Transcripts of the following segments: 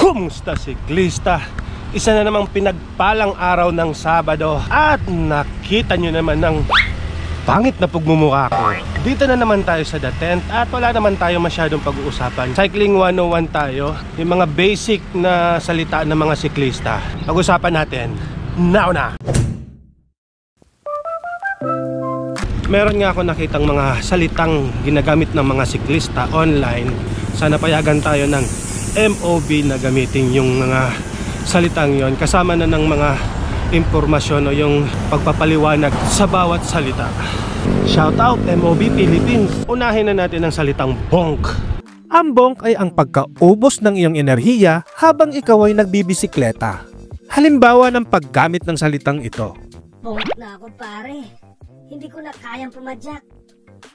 Kumusta siklista? Isa na namang pinagpalang araw ng Sabado at nakita nyo naman ng pangit na pagmumukha ko. Dito na naman tayo sa The Tent at wala naman tayo masyadong pag-uusapan. Cycling 101 tayo, yung mga basic na salita ng mga siklista. Pag-usapan natin, now na! Meron nga ako nakitang mga salitang ginagamit ng mga siklista online. Sana payagan tayo ng MOB na gamitin yung mga salitang yon, kasama na ng mga impormasyon o yung pagpapaliwanag sa bawat salita. Shout out MOB Philippines! Unahin na natin ang salitang bonk. Ang bonk ay ang pagkaubos ng iyong enerhiya habang ikaw ay nagbibisikleta. Halimbawa ng paggamit ng salitang ito. Bonk na ako pare. Hindi ko na kayang pumadyak.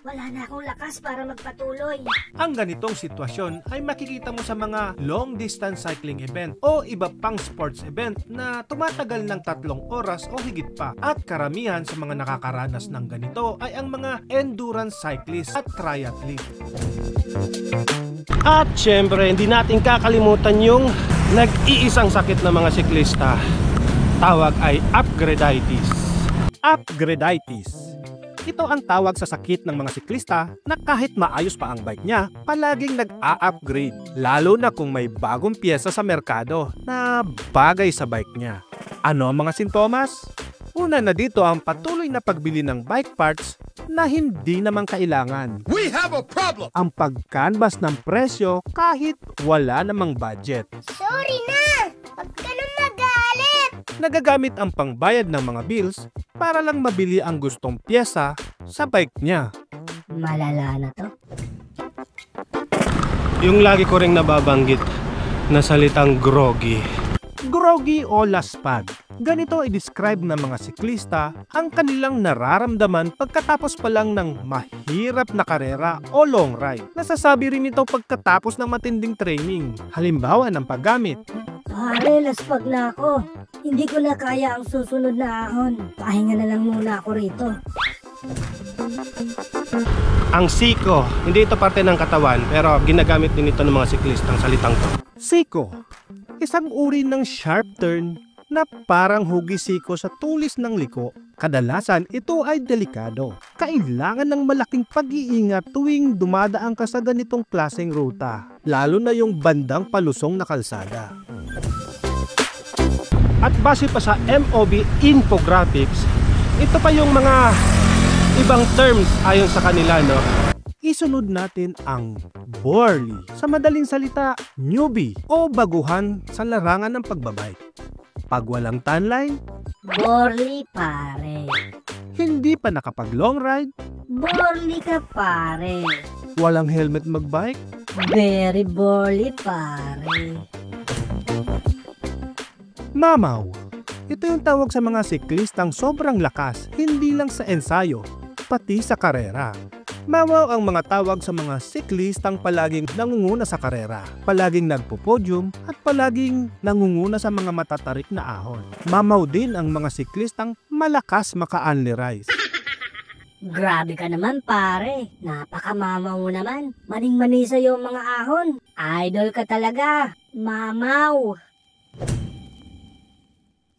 Wala na akong lakas para magpatuloy. Ang ganitong sitwasyon ay makikita mo sa mga long distance cycling event o iba pang sports event na tumatagal ng 3 oras o higit pa. At karamihan sa mga nakakaranas ng ganito ay ang mga endurance cyclist at triathlete. At syempre, hindi natin kakalimutan yung nag-iisang sakit ng mga siklista. Tawag ay upgraditis. Upgraditis. Ito ang tawag sa sakit ng mga siklista na kahit maayos pa ang bike niya, palaging nag-a-upgrade. Lalo na kung may bagong piyesa sa merkado na bagay sa bike niya. Ano ang mga sintomas? Una na dito ang patuloy na pagbili ng bike parts na hindi naman kailangan. We have a problem! Ang pag-canvas ng presyo kahit wala namang budget. Sorry na! Huwag ka nang magalit! Nagagamit ang pangbayad ng mga bills para lang mabili ang gustong pyesa sa bike niya. Malala na to. Yung lagi ko ring nababanggit na salitang groggy. Groggy o laspag. Ganito i-describe ng mga siklista ang kanilang nararamdaman pagkatapos pa lang ng mahirap na karera o long ride. Nasasabi rin ito pagkatapos ng matinding training. Halimbawa ng paggamit. Pare, laspag na ako. Hindi ko na kaya ang susunod na ahon. Pahinga na lang muna ako rito. Ang siko, hindi ito parte ng katawan pero ginagamit din ito ng mga siklistang salitang to. Siko. Isang uri ng sharp turn na parang hugisiko sa tulis ng liko. Kadalasan ito ay delikado. Kailangan ng malaking pag-iingat tuwing dumadaan ka sa ganitong klaseng ruta, lalo na yung bandang palusong na kalsada. At base pa sa MOB infographics, ito pa yung mga ibang terms ayon sa kanila, no? Isunod natin ang Borly. Sa madaling salita, newbie o baguhan sa larangan ng pagbabike. Pag walang tanline, Borly pare. hindi pa nakapag long ride, Borly ka pare. walang helmet magbike, Very Borly pare. mamaw. Ito yung tawag sa mga siklistang sobrang lakas, hindi lang sa ensayo, pati sa karera. Mamaw ang mga tawag sa mga siklistang palaging nangunguna sa karera, palaging nagpo-podium at palaging nangunguna sa mga matatarik na ahon. Mamaw din ang mga siklistang malakas maka-only rise. Grabe ka naman pare. Napakamamaw mo naman. Maning-mani sa'yo ang mga ahon. Idol ka talaga. Mamaw.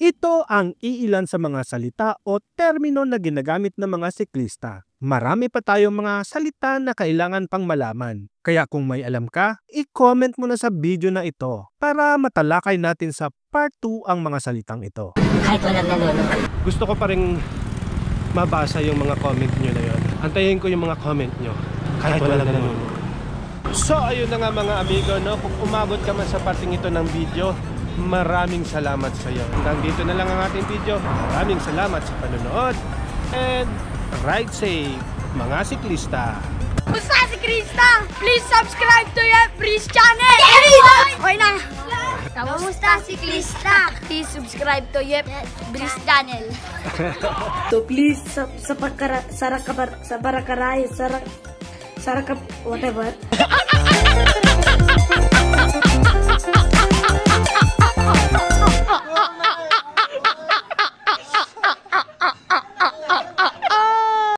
Ito ang iilan sa mga salita o termino na ginagamit ng mga siklista. Marami pa tayong mga salita na kailangan pang malaman. Kaya kung may alam ka, i-comment mo na sa video na ito para matalakay natin sa part 2 ang mga salitang ito. Kahit walang nanonood. Gusto ko pa rin mabasa yung mga comment nyo na yun. Antayin ko yung mga comment nyo kahit wala na nun. So ayun na nga mga amigo, no? Kung umabot ka man sa parting ito ng video, maraming salamat sa iyo. Hanggang dito na lang ang ating video. Maraming salamat sa panonood and ride safe mga siklista. Kumusta si Krista? Please subscribe to your Breeze channel! Okay na! Kamusta si Krista? Please subscribe to your Breeze channel. So please whatever.